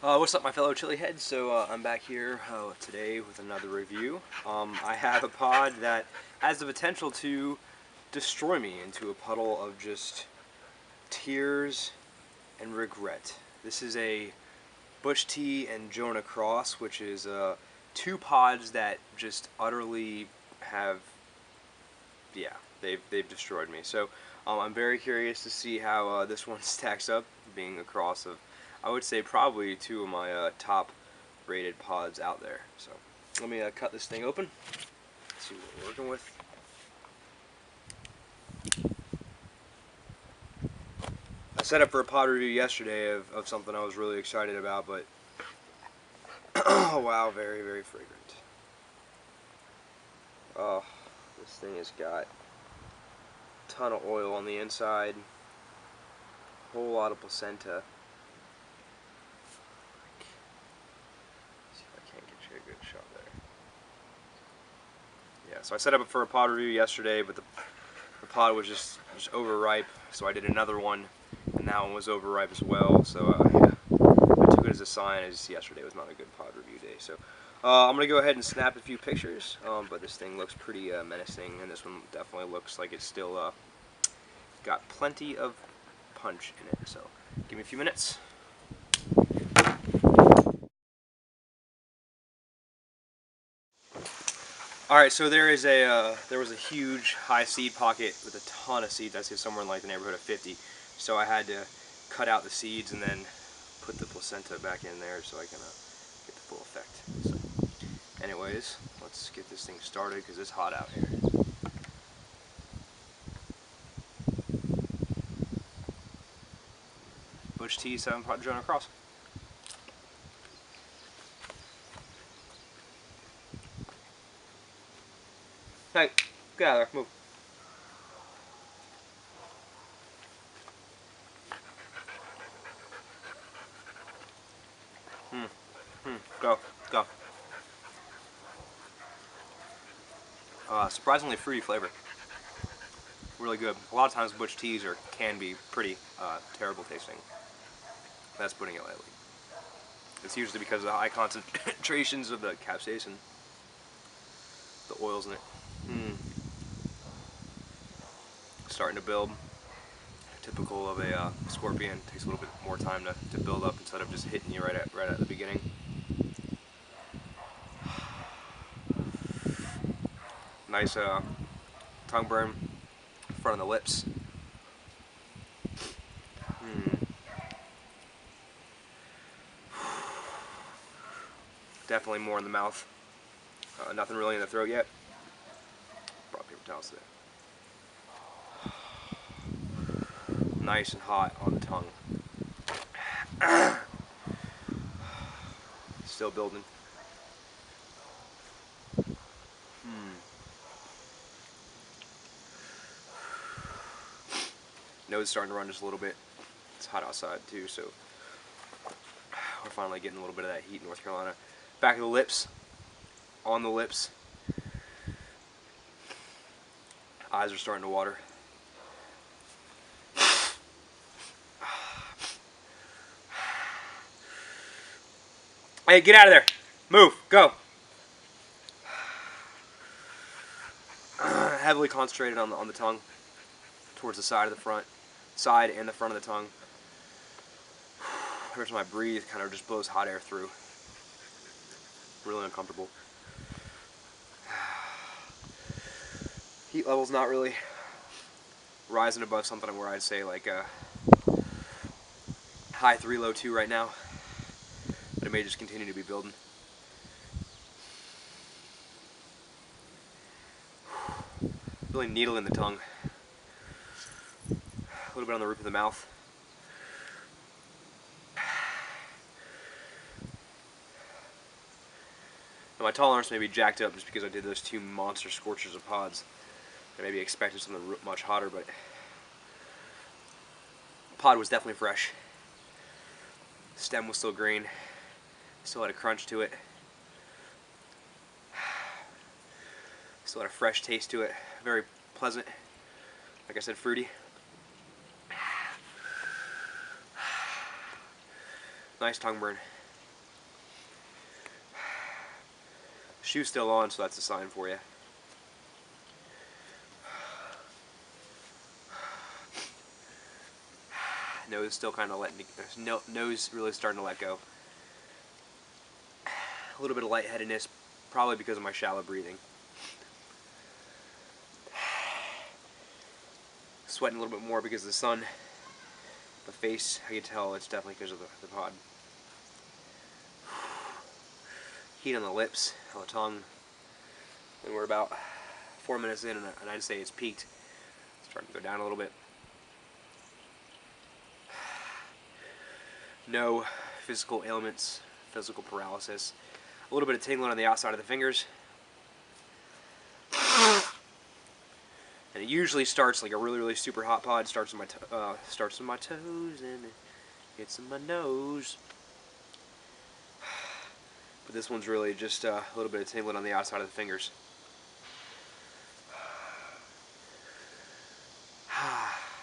What's up, my fellow chili heads? I'm back here today with another review. I have a pod that has the potential to destroy me into a puddle of just tears and regret. This is a ButchT and Jonah cross, which is two pods that just utterly have, yeah, they've destroyed me. I'm very curious to see how this one stacks up, being a cross of, I would say, probably two of my top rated pods out there. So let me cut this thing open, see what we're working with. I set up for a pod review yesterday of something I was really excited about, but oh wow, very, very fragrant. Oh, this thing has got a ton of oil on the inside, a whole lot of placenta. See if I can't get you a good shot there. Yeah, so I set up for a pod review yesterday, but the pod was just overripe, so I did another one, and that one was overripe as well. Yeah, I took it as a sign as yesterday was not a good pod review day. I'm going to go ahead and snap a few pictures, but this thing looks pretty menacing, and this one definitely looks like it's still got plenty of punch in it. So give me a few minutes. Alright, so there was a huge high seed pocket with a ton of seeds. I'd say somewhere in like the neighborhood of 50. So I had to cut out the seeds and then put the placenta back in there so I can get the full effect. So, anyways, let's get this thing started because it's hot out here. ButchT 7-pot Jonah cross. Hey, get out of there, move. Go, go. Surprisingly fruity flavor. Really good. A lot of times ButchTs can be pretty terrible tasting. That's putting it lightly. It's usually because of the high concentrations of the capsaicin, the oils in it. Starting to build. Typical of a scorpion, takes a little bit more time to build up instead of just hitting you right at the beginning. Nice tongue burn in front of the lips. Definitely more in the mouth. Nothing really in the throat yet. Brought paper towels today. Nice and hot on the tongue. Still building. Nose starting to run just a little bit. It's hot outside too, so we're finally getting a little bit of that heat in North Carolina. Back of the lips, on the lips. Eyes are starting to water. Hey, get out of there! Move! Go! Heavily concentrated on the tongue, towards the side and the front of the tongue. Every time I breathe, kind of just blows hot air through. Really uncomfortable. Heat level's not really rising above something where I'd say like a high 3, low 2 right now, but it may just continue to be building. Really needle in the tongue. A little bit on the roof of the mouth. Now my tolerance may be jacked up just because I did those two monster scorchers of pods. I maybe expected something much hotter, but the pod was definitely fresh. The stem was still green. Still had a crunch to it. Still had a fresh taste to it. Very pleasant. Like I said, fruity. Nice tongue burn. Shoe's still on, so that's a sign for you. Nose still kind of letting, nose really starting to let go. A little bit of lightheadedness, probably because of my shallow breathing. Sweating a little bit more because of the sun. The face, I can tell it's definitely because of the pod. Heat on the lips, on the tongue. And we're about 4 minutes in, and I'd say it's peaked. It's starting to go down a little bit. No physical ailments, physical paralysis. A little bit of tingling on the outside of the fingers. And it usually starts like a really super hot pod. Starts in my toes and it gets in my nose. But this one's really just a little bit of tingling on the outside of the fingers.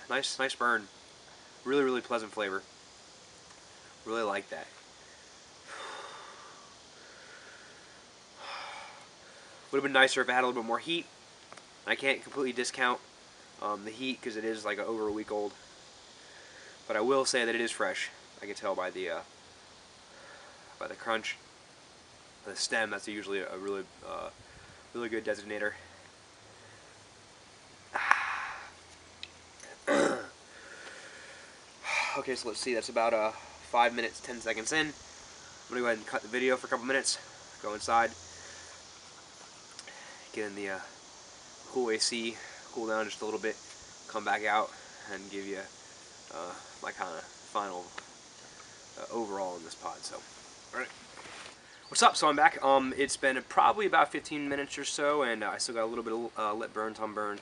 Nice burn. Really pleasant flavor. Really like that. Would have been nicer if it had a little bit more heat. I can't completely discount the heat because it is like over a week old. But I will say that it is fresh. I can tell by the crunch. The stem, that's usually a really good designator. Okay, so let's see, that's about 5 minutes, 10 seconds in. I'm going to go ahead and cut the video for a couple minutes, go inside, get in the cool AC, cool down just a little bit, come back out, and give you my kind of final overall in this pod. So, alright. What's up? So I'm back. It's been probably about 15 minutes or so, and I still got a little bit of lip burn, tongue burn.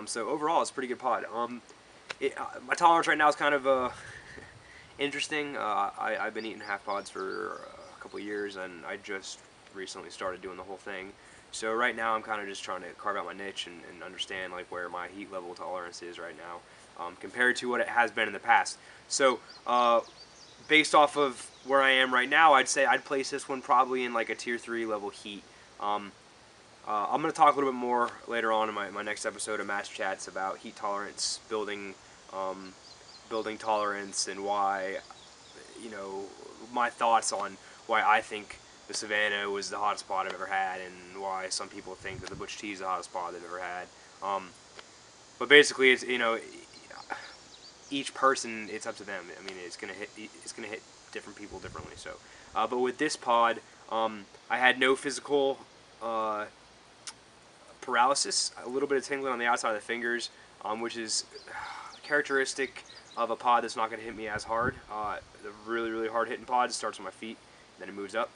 So overall, it's a pretty good pod. My tolerance right now is kind of interesting. I've been eating half pods for a couple of years, and I just recently started doing the whole thing. So right now, I'm kind of just trying to carve out my niche and understand like where my heat level tolerance is right now, compared to what it has been in the past. So based off of where I am right now, I'd say I'd place this one probably in like a tier 3 level heat. I'm going to talk a little bit more later on in my next episode of Match Chats about heat tolerance, building tolerance, and why, my thoughts on why I think the Savannah was the hottest pod I've ever had, and why some people think that the ButchT is the hottest pod they've ever had. But basically, it's each person, it's up to them. I mean, it's gonna hit different people differently. So, but with this pod, I had no physical paralysis, a little bit of tingling on the outside of the fingers, which is characteristic of a pod that's not going to hit me as hard. The really hard hitting pod starts on my feet, then it moves up.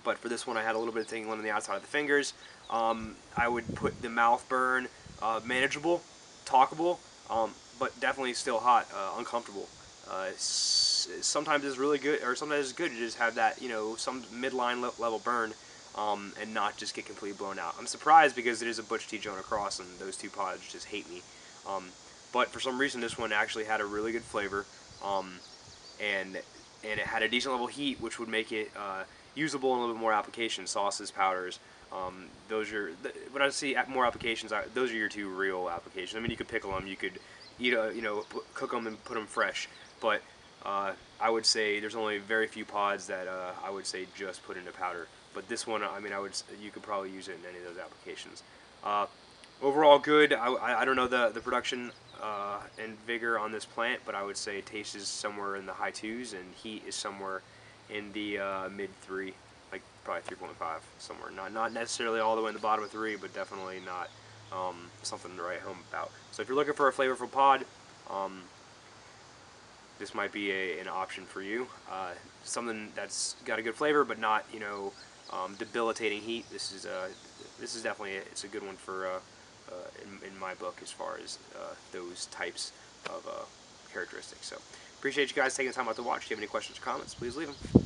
But for this one, I had a little bit of tingling on the outside of the fingers. I would put the mouth burn manageable, talkable, but definitely still hot, uncomfortable. Sometimes it's really good, or sometimes it's good to just have that, some midline level burn, and not just get completely blown out. I'm surprised because it is a ButchT Jonah cross, and those two pods just hate me. But for some reason, this one actually had a really good flavor, and it had a decent level heat, which would make it usable in a little bit more applications, sauces, powders. Those are when I see more applications. Those are your two real applications. I mean, you could pickle them, you could eat, cook them and put them fresh. But I would say there's only very few pods that I would say just put into powder. But this one, I mean, you could probably use it in any of those applications. Overall, good. I don't know the production and vigor on this plant, but I would say taste is somewhere in the high 2s, and heat is somewhere in the mid 3, like probably 3.5 somewhere. Not necessarily all the way in the bottom of 3, but definitely not something to write home about. So if you're looking for a flavorful pod, this might be an option for you. Something that's got a good flavor, but not debilitating heat. This is definitely it's a good one for in my book as far as those types of characteristics. So appreciate you guys taking the time out to watch. If you have any questions or comments, please leave them.